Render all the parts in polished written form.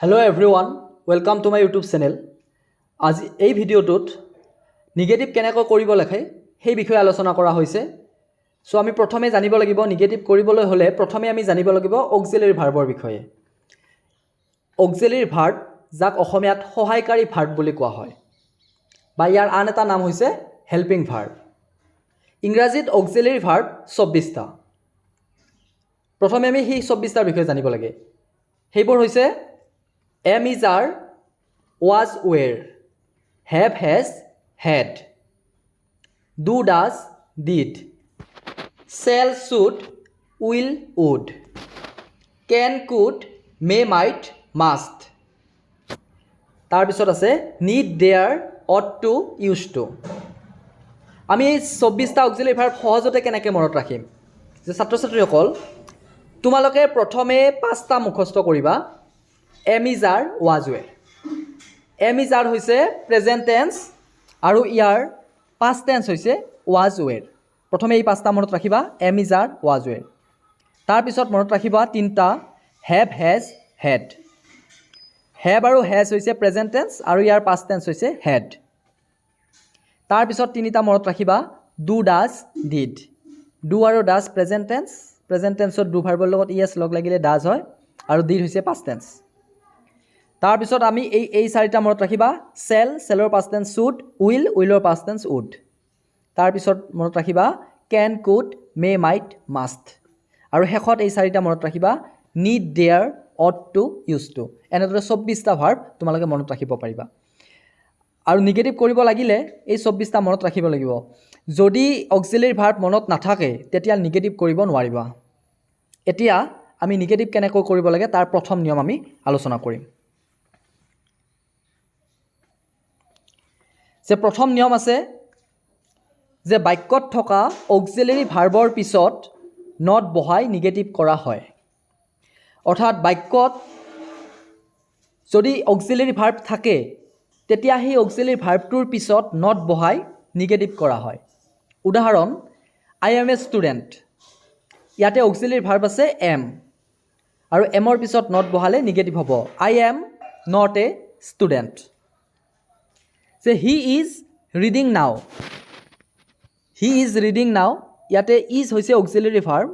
Hello everyone, welcome to my YouTube channel. আজি এই ভিডিওটোত negative কেনেকৈ কৰিব লাগে সেই বিষয়ে আলোচনা কৰা হৈছে। সো আমি প্ৰথমে জানিব লাগিব নিগেটিভ কৰিবলৈ হলে প্ৰথমে আমি জানিব লাগিব অক্সিলাৰি ভাৰ্বৰ বিষয়ে। অক্সিলাৰি ভাৰ্ব যাক অসমীয়াত সহায়কাৰী ভাৰ্ব বুলি কোৱা হয় বা ইয়াৰ আন এটা নাম হৈছে হেল্পিং ভাৰ্ব। ইংৰাজীত অক্সিলাৰি ভাৰ্ব 24টা। প্ৰথমে আমি সেই 24টাৰ বিষয়ে জানিব লাগে। সেইবোৰ হৈছে am is are, was were, have has had, do does did, shall should, will would, can could, may might must. তাৰ পিছত আছে need dare, ought to, used to. আমি এই 24টা অক্সিলাৰি ভাৰ্ব সহজতে কেনেকৈ মনত ৰাখিম যে ছাত্ৰ ছাত্ৰীসকল তোমালোকে প্ৰথমে 5টা মুখস্থ কৰিবা। am is are, was were. am is are হৈছে প্ৰেজেন্ট টেন্স আৰু ইয়াৰ past টেন্স হৈছে was were। প্ৰথমে এই 5টা মনত ৰাখিবা am is are, was were। তাৰ পিছত মনত ৰাখিবা 3টা have has had। have আৰু has হৈছে প্ৰেজেন্ট টেন্স আৰু ইয়াৰ past টেন্স হৈছে had। তাৰ পিছত 3টা মনত ৰাখিবা do does did। do আৰু does প্ৰেজেন্ট টেন্সত do ভাৰ্বৰ লগত es লগ লাগিলে does হয় আৰু did হৈছে past tense। তাৰ পিছত আমি এই 4টা মনত ৰাখিবা shall, shallৰ past tense should, will, willৰ past tense would। তাৰ পিছত মনত ৰাখিবা can, could, may, might, must। আৰু শেষত এই 4টা মনত ৰাখিবা need, dare, ought to, used to। এনেদৰে 24টা ভাৰ্ব তোমালোকে মনত ৰাখিব পাৰিবা। আৰু নিগেটিভ কৰিব লাগিলে এই 24টা মনত ৰাখিব লাগিব। যদি অক্সিলাৰি ভাৰ্ব মনত নাথাকে তেতিয়া নিগেটিভ কৰিব নোৱাৰিবা। এতিয়া আমি নিগেটিভ কেনেকৈ কৰিব লাগে তাৰ প্ৰথম নিয়ম আমি আলোচনা কৰিম। যে প্ৰথম নিয়ম আছে যে বাক্যত থকা অক্সিলাৰি ভাৰ্বৰ পিছত নট বহাই নিগেটিভ কৰা হয়। অৰ্থাৎ বাক্যত যদি অক্সিলাৰি ভাৰ্ব থাকে তেতিয়া সেই অক্সিলাৰি ভাৰ্বটোৰ পিছত নট বহাই নিগেটিভ কৰা হয়। উদাহৰণ আই এম এ ষ্টুডেণ্ট, ইয়াতে অক্সিলাৰি ভাৰ্ব আছে এম আৰু এমৰ পিছত নট বহালে নিগেটিভ হ'ব I am not a student. যে হি ইজ ৰিডিং নাও, হি ইজ ৰিডিং নাও, ইয়াতে ইজ হৈছে অক্সিলাৰি ভাৰ্ব,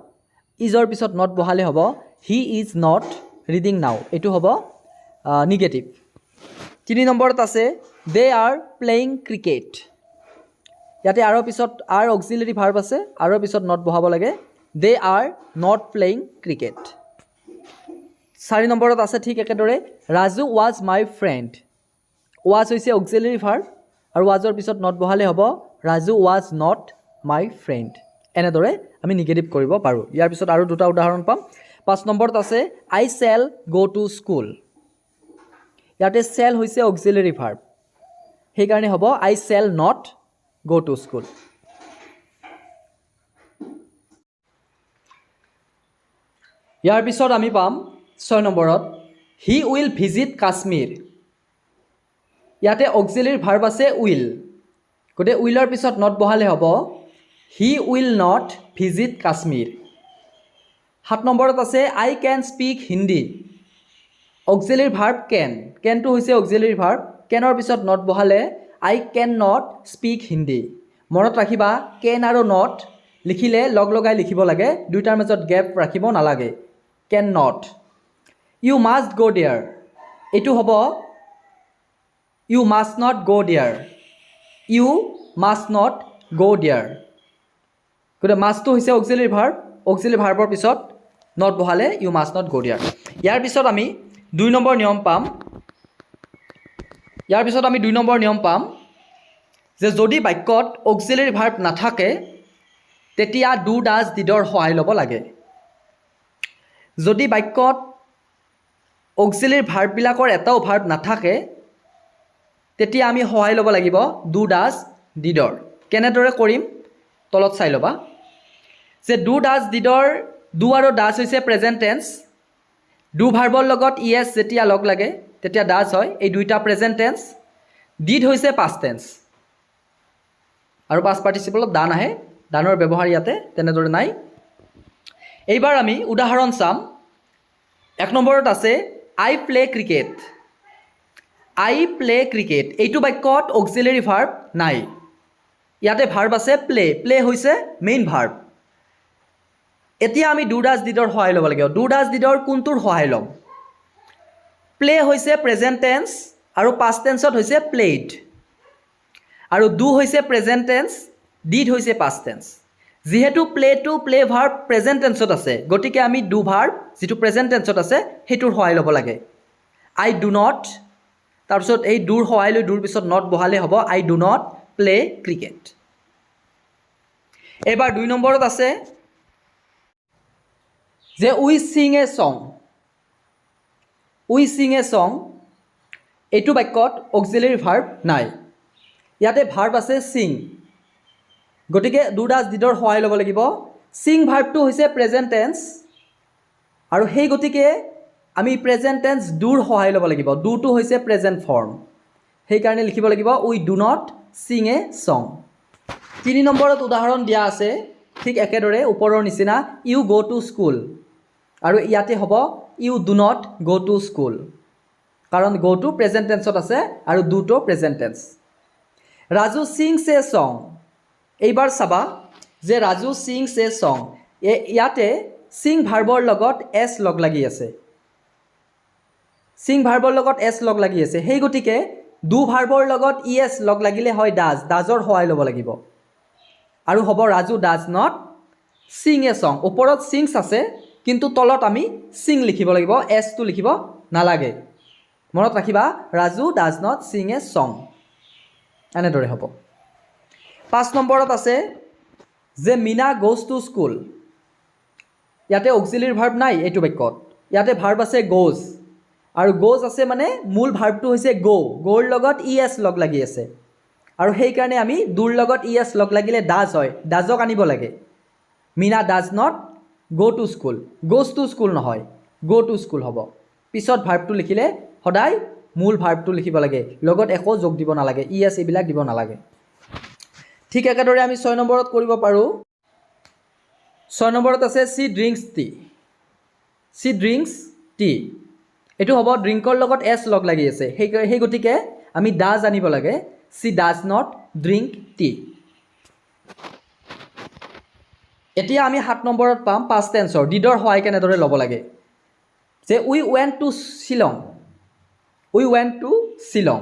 ইজৰ পিছত নট বহালে হ'ব হি ইজ নট ৰিডিং নাও, এইটো হ'ব নিগেটিভ। 3 নম্বৰত আছে দে আৰ প্লেয়িং ক্ৰিকেট, ইয়াতে আৰৰ পিছত আৰ অক্সিলাৰি ভাৰ্ব আছে, আৰৰ পিছত নট বহাব লাগে দে আৰ নট প্লেয়িং ক্ৰিকেট। 4 নম্বৰত আছে ঠিক একেদৰে Raju was my friend, was হৈছে অক্সিলাৰি ভাৰ্ব আৰু ৱাজৰ পিছত নট বহালে হ'ব Raju was not my friend. এনেদৰে আমি নিগেটিভ কৰিব পাৰোঁ। ইয়াৰ পিছত আৰু 2টা উদাহৰণ পাম। 5 নম্বৰত আছে I shall go' to school, ইয়াতে শ্বেল হৈছে অক্সিলাৰি ভাৰ্ব, সেইকাৰণে হ'ব I shall not go' to school. ইয়াৰ পিছত আমি পাম 6 নম্বৰত হি উইল ভিজিট কাশ্মীৰ, ইয়াতে অক্সিলাৰি ভাৰ্ব আছে উইল, গতিকে উইলৰ পিছত নট বহালে হ'ব he will not visit Kashmir. 7 নম্বৰত আছে I can speak Hindi, auxiliary verb can, কেনটো হৈছে অক্সিলাৰি ভাৰ্ব, কেনৰ পিছত নট বহালে I can not speak Hindi. মনত ৰাখিবা কেন আৰু নট লিখিলে লগ লগাই লিখিব লাগে, দুইটাৰ মাজত গেপ ৰাখিব নালাগে। Can not. You must go' there, এইটো হ'ব you must not go' there, you must not go' there. গতিকে মাষ্টটো হৈছে অক্সিলাৰি ভাৰ্ব, অক্সিলাৰি ভাৰ্বৰ পিছত নট বহালে you must not go' there. ইয়াৰ পিছত আমি 2 নম্বৰ নিয়ম পাম যে যদি বাক্যত অক্সিলাৰি ভাৰ্ব নাথাকে তেতিয়া ডু ডাজ ডিডৰ সহায় ল'ব লাগে। যদি বাক্যত অক্সিলাৰি ভাৰ্ববিলাকৰ এটাও ভাৰ্ব নাথাকে তেতিয়া আমি সহায় ল'ব লাগিব ডু ডাজ ডিডৰ। কেনেদৰে কৰিম তলত চাই ল'বা। যে ডু ডাজ ডিডৰ ডু আৰু ডাজ হৈছে প্ৰেজেন্ট টেন্স, ডু ভাৰ্বৰ লগত ইএছ যেতিয়া লগ লাগে তেতিয়া ডাজ হয়, এই দুইটা প্ৰেজেন্ট টেন্স। ডিড হৈছে পাষ্ট টেন্স আৰু পাষ্ট পাৰ্টিচিপলত ডান আহে, ডানৰ ব্যৱহাৰ ইয়াতে তেনেদৰে নাই। এইবাৰ আমি উদাহৰণ চাম। 1 নম্বৰত আছে আই প্লে ক্ৰিকেট। আই প্লে ক্ৰিকেট এইটো বাক্যত অক্সিলাৰী ভাৰ্ব নাই। ইয়াতে ভাৰ্ব আছে প্লে। প্লে হৈছে মেইন ভাৰ্ব। এতিয়া আমি ডু ডাজ ডিডৰ সহায় ল'ব লাগিব। ডু ডাজ ডিডৰ কোনটোৰ সহায় ল'ম? প্লে হৈছে প্ৰেজেণ্ট টেন্স আৰু পাষ্ট টেন্সত হৈছে প্লেড। আৰু ডু হৈছে প্ৰেজেণ্ট টেন্স, ডিড হৈছে পাষ্ট টেন্স। যিহেতু play to play verb present টেন্সত আছে, গতিকে আমি ডু ভাৰ্ব যিটো প্ৰেজেণ্ট টেন্সত আছে সেইটোৰ সহায় ল'ব লাগে। আই ডু নট, তাৰপিছত এই ডুৰ সহায় লৈ ডুৰ পিছত নট বহালে হ'ব আই ডু নট প্লে ক্ৰিকেট। এইবাৰ 2 নম্বৰত আছে যে উই Sing a song. We Sing a song এইটো বাক্যত অক্সিলাৰী ভাৰ্ব নাই। ইয়াতে ভাৰ্ব আছে ছিং, গতিকে ডু ডাজ ডিডৰ সহায় ল'ব লাগিব। ছিং ভাৰ্বটো হৈছে প্ৰেজেণ্ট টেন্স আৰু সেই গতিকে আমি প্ৰেজেণ্ট টেন্স ডুৰ সহায় ল'ব লাগিব। ডুটো হৈছে প্ৰেজেণ্ট ফৰ্ম, সেইকাৰণে লিখিব লাগিব উই do not sing a song. 3 নম্বৰত উদাহৰণ দিয়া আছে ঠিক একেদৰে ওপৰৰ নিচিনা, ইউ গ' টু স্কুল, আৰু ইয়াতে হ'ব you do not go' to school, কাৰণ গ' টু প্ৰেজেণ্ট টেন্সত আছে আৰু ডুটো present tense. Raju sings a song. এইবাৰ চাবা যে ৰাজু ছিংছ এ ছং, ইয়াতে ছিং ভাৰ্বৰ লগত এছ লগ লাগি আছে। ছিং ভাৰ্বৰ লগত এছ লগ লাগি আছে, সেই গতিকে ডু ভাৰ্বৰ লগত ই এছ লগ লাগিলে হয় ডাজ। ডাজৰ সহায় ল'ব লাগিব আৰু হ'ব Raju does not sing a song. ওপৰত ছিংছ আছে কিন্তু তলত আমি ছিং লিখিব লাগিব, এছটো লিখিব নালাগে। মনত ৰাখিবা Raju does not sing a song, এনেদৰে হ'ব। 5 নম্বৰত আছে যে মিনা গ'জ টু স্কুল। ইয়াতে অক্সিলাৰী ভাৰ্ব নাই এইটো বাক্যত। ইয়াতে ভাৰ্ব আছে গ'জ, আৰু গ'জ আছে মানে মূল ভাৰ্বটো হৈছে গ'ৰ লগত ই এছ লগ লাগি আছে, আৰু সেইকাৰণে আমি ডুৰ লগত ই এছ লগ লাগিলে ডাজ হয়, ডাজক আনিব লাগে। Meena does not go' to school, goes to school নহয়, গ' টু স্কুল হ'ব। পিছত ভাৰ্বটো লিখিলে সদায় মূল ভাৰ্বটো লিখিব লাগে, লগত একো যোগ দিব নালাগে, ই এছ এইবিলাক দিব নালাগে। ঠিক একেদৰে আমি 6 নম্বৰত কৰিব পাৰোঁ। 6 নম্বৰত আছে C drinks T. C drinks T এইটো হ'ব ড্ৰিংকৰ লগত এছ লগ লাগি আছে, সেই গতিকে আমি ডাজ আনিব লাগে। C does not drink T. এতিয়া আমি 7 নম্বৰত পাম পাষ্ট টেন্সৰ ডিডৰ সহায় কেনেদৰে ল'ব লাগে। যে we went to Shillong. We went to Shillong,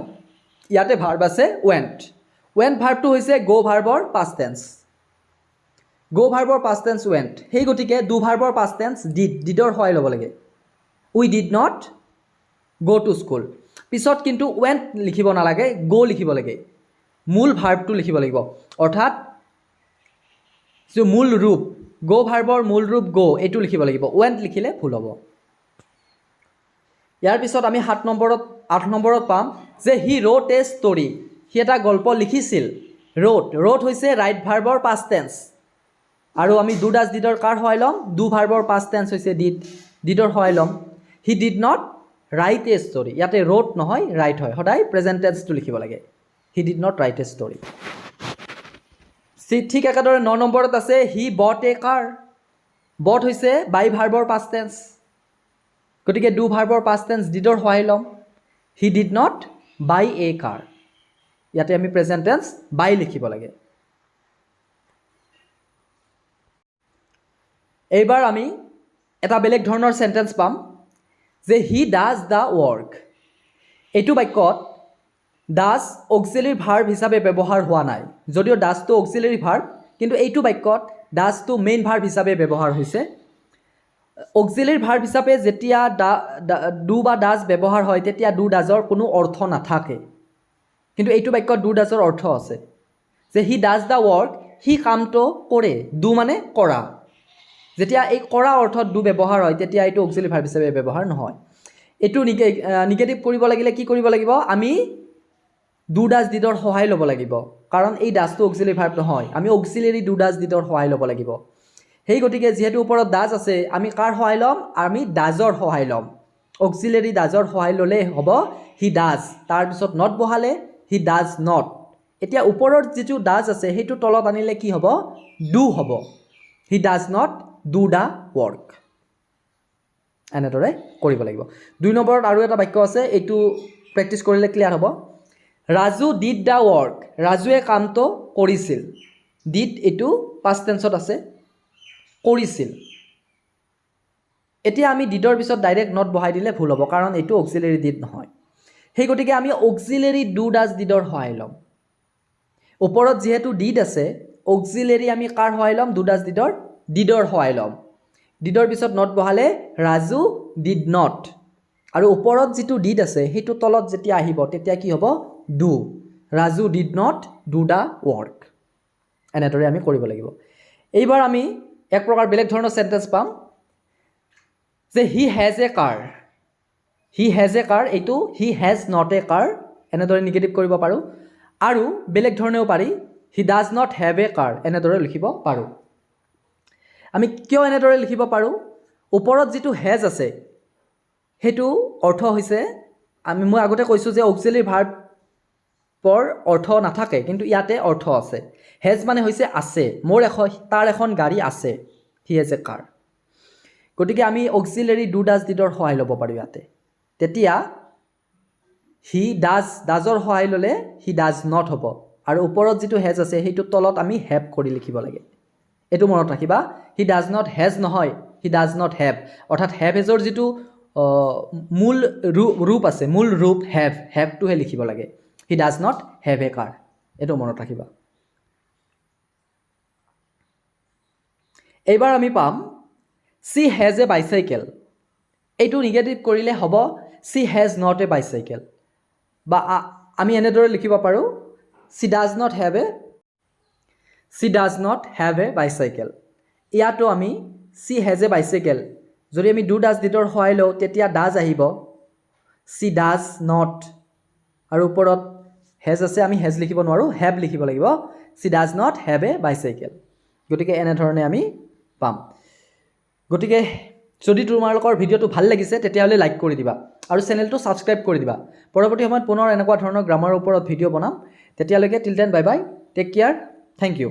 ইয়াতে ভাৰ্ব আছে ৱেণ্ট। ৱেণ্ট ভাৰ্বটো হৈছে গ' ভাৰ্বৰ পাষ্ট টেন্স। গ' ভাৰ্বৰ পাষ্ট টেন্স ৱেণ্ট, সেই গতিকে ডু ভাৰ্বৰ পাষ্ট টেন্স ডিড। ডিডৰ সহায় ল'ব লাগে। We did not go' to school. পিছত কিন্তু ৱেণ্ট লিখিব নালাগে, গ' লিখিব লাগে। মূল ভাৰ্বটো লিখিব লাগিব, অৰ্থাৎ যিটো মূল ৰূপ গ' ভাৰ্বৰ মূল ৰূপ গ' এইটো লিখিব লাগিব, ৱেণ্ট লিখিলে ভুল হ'ব। ইয়াৰ পিছত আমি 8 নম্বৰত পাম যে হি ৰোট এ ষ্টৰী। সি এটা গল্প লিখিছিল। ৰোট হৈছে ৰাইট ভাৰ্বৰ পাষ্ট টেন্স, আৰু আমি ডু ডাজ ডিডৰ কাৰ সহায় ল'ম? ডু ভাৰ্বৰ পাষ্ট টেন্স হৈছে ডিড, ডিডৰ সহায় ল'ম। He did not right A story, ইয়াতে ৰোট নহয় ৰাইট হয়, সদায় প্ৰেজেণ্ট টেন্সটো লিখিব লাগে। He did not right A story. ঠিক একেদৰে 9 নম্বৰত আছে হি বট এ কাৰ। বট হৈছে বাই ভাৰ্বৰ পাষ্ট টেন্স, গতিকে ডু ভাৰ্বৰ পাষ্ট টেন্স ডিডৰ সহায় ল'ম। হি ডিড নট বাই এ কাৰ, ইয়াতে আমি প্ৰেজেণ্ট টেন্স বাই লিখিব লাগে। এইবাৰ আমি এটা বেলেগ ধৰণৰ চেণ্টেন্স পাম যে হি ডাজ দ্য ৱৰ্ক। এইটো বাক্যত ডাজ অক্সিলাৰী ভাৰ্ব হিচাপে ব্যৱহাৰ হোৱা নাই, যদিও ডাজটো অক্সিলাৰী ভাৰ্ব, কিন্তু এইটো বাক্যত ডাজটো মেইন ভাৰ্ব হিচাপে ব্যৱহাৰ হৈছে। অক্সিলাৰী ভাৰ্ব হিচাপে যেতিয়া ডু বা ডাজ ব্যৱহাৰ হয় তেতিয়া ডু ডাজৰ কোনো অৰ্থ নাথাকে, কিন্তু এইটো বাক্যত ডু ডাজৰ অৰ্থ আছে। যে হি ডাজ দ্য ৱৰ্ক, সি কামটো কৰে, ডু মানে কৰা। যেতিয়া এই কৰা অৰ্থত ডু ব্যৱহাৰ হয় তেতিয়া এইটো অক্সিলাৰী ভাৰ্ব হিচাপে ব্যৱহাৰ নহয়। এইটো নিগেটিভ কৰিব লাগিলে কি কৰিব লাগিব? আমি ডু ডাজ ডিডৰ সহায় ল'ব লাগিব, কাৰণ এই ডাজটো অক্সিলাৰী ভাৰ্ব নহয়, আমি অক্সিলাৰী ডু ডাজ ডিডৰ সহায় ল'ব লাগিব। সেই গতিকে যিহেতু ওপৰত ডাজ আছে, আমি কাৰ সহায় ল'ম? আমি ডাজৰ সহায় ল'ম। অক্সিলাৰী ডাজৰ সহায় ল'লে হ'ব হি ডাজ, তাৰপিছত নট বহালে হি ডাজ নট। এতিয়া ওপৰত যিটো ডাজ আছে সেইটো তলত আনিলে কি হ'ব? ডু হ'ব। হি does not do the work. এনেদৰে কৰিব লাগিব 2 নম্বৰত আৰু এটা বাক্য আছে এইটো প্ৰেক্টিছ কৰিলে ক্লিয়াৰ হ'ব ৰাজু ডিড দা ৱৰ্ক ৰাজুৱে কামটো কৰিছিল ডিড এইটো পাষ্ট টেন্সত আছে কৰিছিল এতিয়া আমি ডিডৰ পিছত ডাইৰেক্ট নট বহাই দিলে ভুল হ'ব কাৰণ এইটো অক্সিলাৰি ডিড নহয় সেই গতিকে আমি অক্সিলাৰি ডু ডাজ ডিডৰ সহায় ল'ম ওপৰত যেহেতু ডিড আছে অক্সিলাৰি আমি কাৰ সহায় ল'ম ডু ডাজ ডিডৰ সহায় ল'ম ডিডৰ পিছত নট বহালে ৰাজু ডিড নট আৰু ওপৰত যেটো ডিড আছে হেতু তলত যেতিয়া আহিব তেতিয়া কি হ'ব do Raju did not do da work এনেদৰে আমি কৰিব লাগিব এইবাৰ আমি এক প্ৰকাৰ বেলেগ ধৰণৰ সেন্টেন্স পাম যে হি হেজ এ কাৰ এইটো he has not A car এনেদৰে নিগেটিভ কৰিব পাৰোঁ আৰু বেলেগ ধৰণেও পাৰি he does not have a car এনেদৰে লিখিব পাৰোঁ আমি কিয় এনেদৰে লিখিব পাৰোঁ ওপৰত যেটো হেজ আছে হেতু অৰ্থ হৈছে মই আগতে কৈছোঁ যে অক্সিলাৰি ভাৰ্বৰ অৰ্থ নাথাকে কিন্তু ইয়াতে অৰ্থ আছে হেজ মানে হৈছে আছে তাৰ এখন গাড়ী আছে হি হেজ এ কাৰ গতিকে আমি অক্সিলাৰি ডু ডাজ ডিডৰ সহায় ল'ব পাৰোঁ ইয়াতে তেতিয়া হি ডাজৰ সহায় ল'লে হি ডাজ নট হ'ব আৰু ওপৰত যেটো হেজ আছে হেতু তলত আমি হেভ কৰি লিখিব লাগে এইটো মনত ৰাখিবা হি ডাজ নট হেজ নহয় হি ডাজ নট হেভ অৰ্থাৎ হেভ হেজৰ যেটো মূল ৰূপ হেভটোহে লিখিব লাগে he does not have a car এইটো মনত ৰাখিবা এইবাৰ আমি পাম চি হেজ এ বাইচাইকেল এইটো নিগেটিভ কৰিলে হ'ব she has not a bicycle বা আমি এনেদৰে লিখিব পাৰোঁ she does not have a bicycle ইয়াতো আমি চি হেজ এ বাইচাইকেল যদি আমি ডু ডাজ ডিডৰ সহায় লওঁ তেতিয়া ডাজ আহিব চি ডাজ নট আৰু ওপৰত হেজ আছে আমি হেজ লিখিব নোৱাৰোঁ হেভ লিখিব লাগিব C does not have a bicycle গতিকে এনেধৰণে আমি পাম গতিকে যদি তোমালোকৰ ভিডিঅ'টো ভাল লাগিছে তেতিয়াহ'লে লাইক কৰি দিবা আৰু চেনেলটো ছাবস্ক্ৰাইব কৰি দিবা পৰৱৰ্তী সময়ত পুনৰ এনেকুৱা ধৰণৰ গ্ৰামাৰৰ ওপৰত ভিডিঅ' বনাম তেতিয়ালৈকে till then bye bye take care thank U